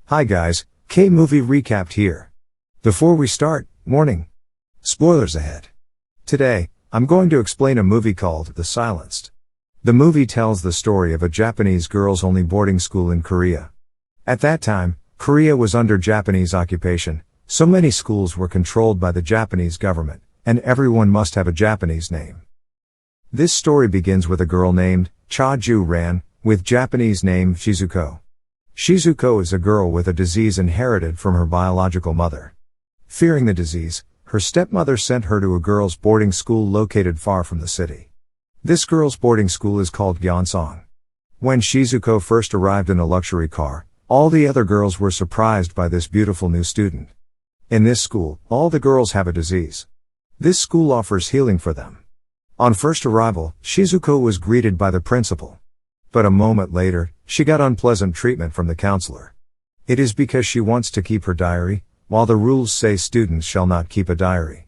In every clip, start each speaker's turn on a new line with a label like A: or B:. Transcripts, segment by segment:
A: Hi guys, KMovie recapped here. Before we start, warning. Spoilers ahead. Today, I'm going to explain a movie called The Silenced. The movie tells the story of a Japanese girls-only boarding school in Korea. At that time, Korea was under Japanese occupation, so many schools were controlled by the Japanese government, and everyone must have a Japanese name. This story begins with a girl named Cha-ju Ran, with Japanese name Shizuko. Shizuko is a girl with a disease inherited from her biological mother. Fearing the disease, her stepmother sent her to a girls' boarding school located far from the city. This girls' boarding school is called Gyeongsang. When Shizuko first arrived in a luxury car, all the other girls were surprised by this beautiful new student. In this school, all the girls have a disease. This school offers healing for them. On first arrival, Shizuko was greeted by the principal. But a moment later, she got unpleasant treatment from the counselor. It is because she wants to keep her diary, while the rules say students shall not keep a diary.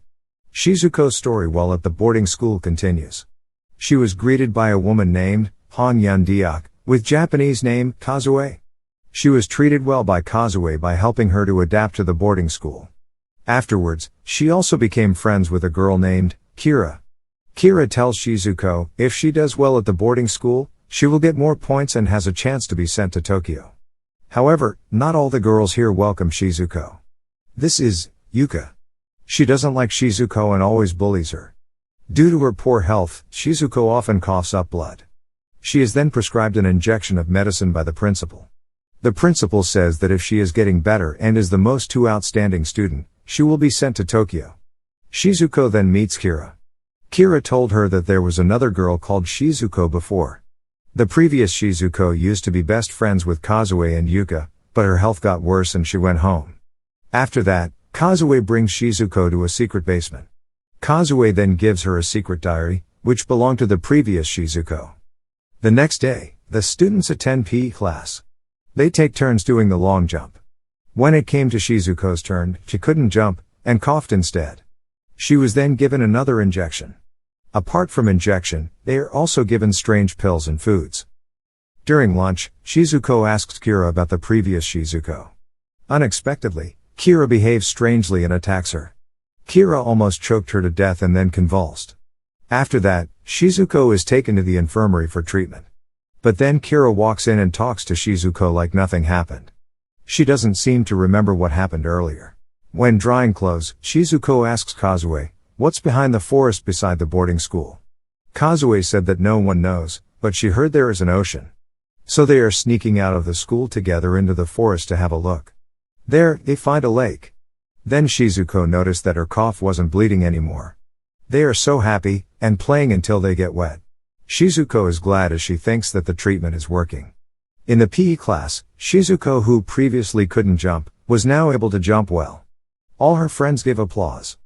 A: Shizuko's story while at the boarding school continues. She was greeted by a woman named Han Yun-deok, with Japanese name Kazue. She was treated well by Kazue by helping her to adapt to the boarding school. Afterwards, she also became friends with a girl named Kira. Kira tells Shizuko, if she does well at the boarding school, she will get more points and has a chance to be sent to Tokyo. However, not all the girls here welcome Shizuko. This is Yuka. She doesn't like Shizuko and always bullies her. Due to her poor health, Shizuko often coughs up blood. She is then prescribed an injection of medicine by the principal. The principal says that if she is getting better and is the most outstanding student, she will be sent to Tokyo. Shizuko then meets Kira. Kira told her that there was another girl called Shizuko before. The previous Shizuko used to be best friends with Kazue and Yuka, but her health got worse and she went home. After that, Kazue brings Shizuko to a secret basement. Kazue then gives her a secret diary, which belonged to the previous Shizuko. The next day, the students attend PE class. They take turns doing the long jump. When it came to Shizuko's turn, she couldn't jump, and coughed instead. She was then given another injection. Apart from injection, they are also given strange pills and foods. During lunch, Shizuko asks Kira about the previous Shizuko. Unexpectedly, Kira behaves strangely and attacks her. Kira almost choked her to death and then convulsed. After that, Shizuko is taken to the infirmary for treatment. But then Kira walks in and talks to Shizuko like nothing happened. She doesn't seem to remember what happened earlier. When drying clothes, Shizuko asks Kazue, what's behind the forest beside the boarding school? Kazue said that no one knows, but she heard there is an ocean. So they are sneaking out of the school together into the forest to have a look. There, they find a lake. Then Shizuko noticed that her cough wasn't bleeding anymore. They are so happy, and playing until they get wet. Shizuko is glad as she thinks that the treatment is working. In the PE class, Shizuko, who previously couldn't jump, was now able to jump well. All her friends give applause.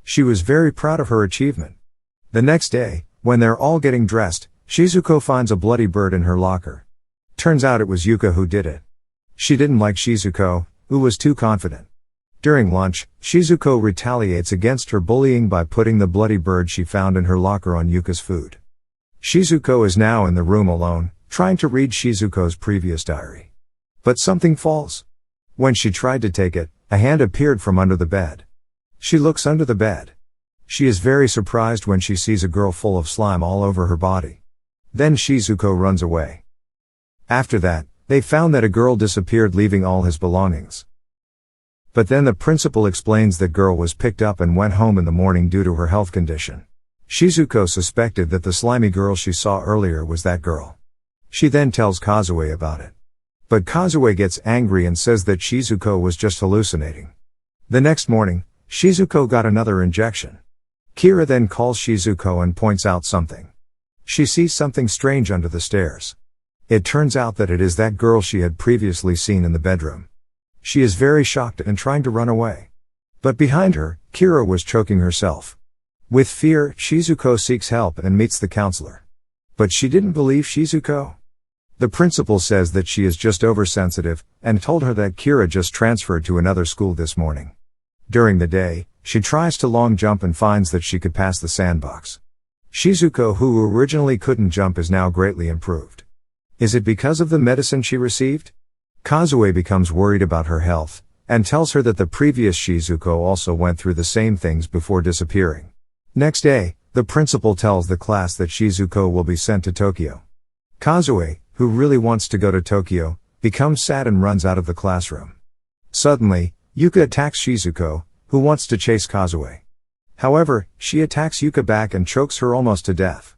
A: She was very proud of her achievement. The next day, when they're all getting dressed, Shizuko finds a bloody bird in her locker. Turns out it was Yuka who did it. She didn't like Shizuko, who was too confident. During lunch, Shizuko retaliates against her bullying by putting the bloody bird she found in her locker on Yuka's food. Shizuko is now in the room alone, trying to read Shizuko's previous diary. But something falls. When she tried to take it, a hand appeared from under the bed. She looks under the bed. She is very surprised when she sees a girl full of slime all over her body. Then Shizuko runs away. After that, they found that a girl disappeared leaving all his belongings. But then the principal explains that girl was picked up and went home in the morning due to her health condition. Shizuko suspected that the slimy girl she saw earlier was that girl. She then tells Kazue about it. But Kazue gets angry and says that Shizuko was just hallucinating. The next morning, Shizuko got another injection. Kira then calls Shizuko and points out something. She sees something strange under the stairs. It turns out that it is that girl she had previously seen in the bedroom. She is very shocked and trying to run away. But behind her, Kira was choking herself. With fear, Shizuko seeks help and meets the counselor. But she didn't believe Shizuko. The principal says that she is just oversensitive, and told her that Kira just transferred to another school this morning. During the day, she tries to long jump and finds that she could pass the sandbox. Shizuko, who originally couldn't jump, is now greatly improved. Is it because of the medicine she received? Kazue becomes worried about her health, and tells her that the previous Shizuko also went through the same things before disappearing. Next day, the principal tells the class that Shizuko will be sent to Tokyo. Kazue, who really wants to go to Tokyo, becomes sad and runs out of the classroom. Suddenly, Yuka attacks Shizuko, who wants to chase Kazue. However, she attacks Yuka back and chokes her almost to death.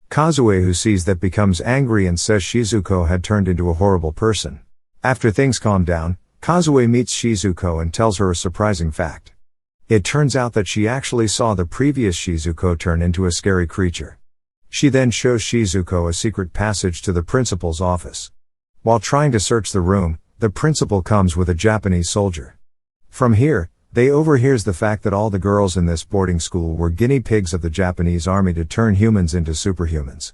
A: Kazue, who sees that, becomes angry and says Shizuko had turned into a horrible person. After things calm down, Kazue meets Shizuko and tells her a surprising fact. It turns out that she actually saw the previous Shizuko turn into a scary creature. She then shows Shizuko a secret passage to the principal's office. While trying to search the room, the principal comes with a Japanese soldier. From here, they overhears the fact that all the girls in this boarding school were guinea pigs of the Japanese army to turn humans into superhumans.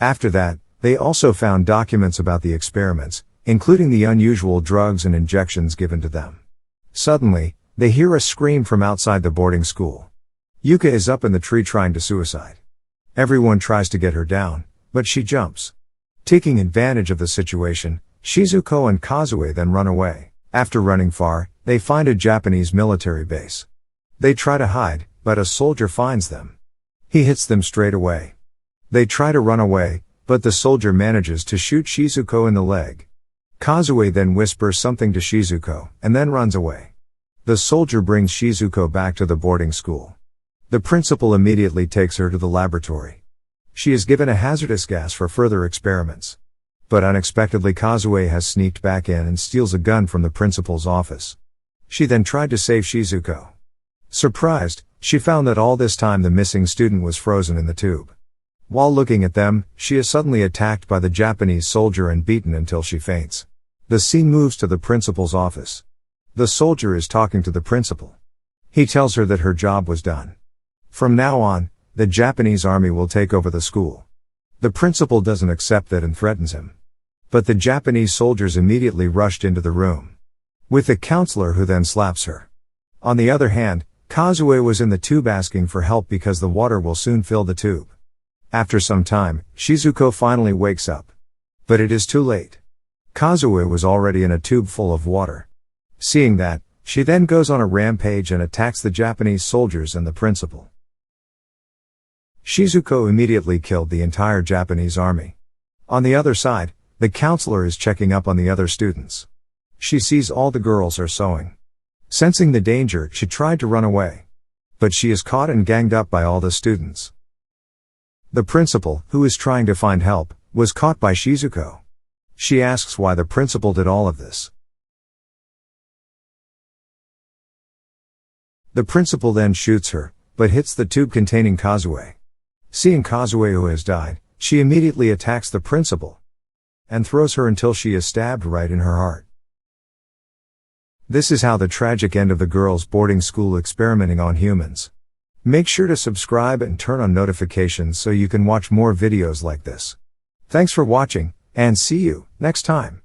A: After that, they also found documents about the experiments, including the unusual drugs and injections given to them. Suddenly, they hear a scream from outside the boarding school. Yuka is up in the tree trying to suicide. Everyone tries to get her down, but she jumps. Taking advantage of the situation, Shizuko and Kazue then run away. After running far, they find a Japanese military base. They try to hide, but a soldier finds them. He hits them straight away. They try to run away, but the soldier manages to shoot Shizuko in the leg. Kazue then whispers something to Shizuko, and then runs away. The soldier brings Shizuko back to the boarding school. The principal immediately takes her to the laboratory. She is given a hazardous gas for further experiments. But unexpectedly Kazue has sneaked back in and steals a gun from the principal's office. She then tried to save Shizuko. Surprised, she found that all this time the missing student was frozen in the tube. While looking at them, she is suddenly attacked by the Japanese soldier and beaten until she faints. The scene moves to the principal's office. The soldier is talking to the principal. He tells her that her job was done. From now on, the Japanese army will take over the school. The principal doesn't accept that and threatens him. But the Japanese soldiers immediately rushed into the room. With the counselor who then slaps her. On the other hand, Kazue was in the tube asking for help because the water will soon fill the tube. After some time, Shizuko finally wakes up. But it is too late. Kazue was already in a tube full of water. Seeing that, she then goes on a rampage and attacks the Japanese soldiers and the principal. Shizuko immediately killed the entire Japanese army. On the other side, the counselor is checking up on the other students. She sees all the girls are sewing. Sensing the danger, she tried to run away. But she is caught and ganged up by all the students. The principal, who is trying to find help, was caught by Shizuko. She asks why the principal did all of this. The principal then shoots her, but hits the tube containing Kazue. Seeing Kazue who has died, she immediately attacks the principal and throws her until she is stabbed right in her heart. This is how the tragic end of the girls' boarding school experimenting on humans. Make sure to subscribe and turn on notifications so you can watch more videos like this. Thanks for watching, and see you next time.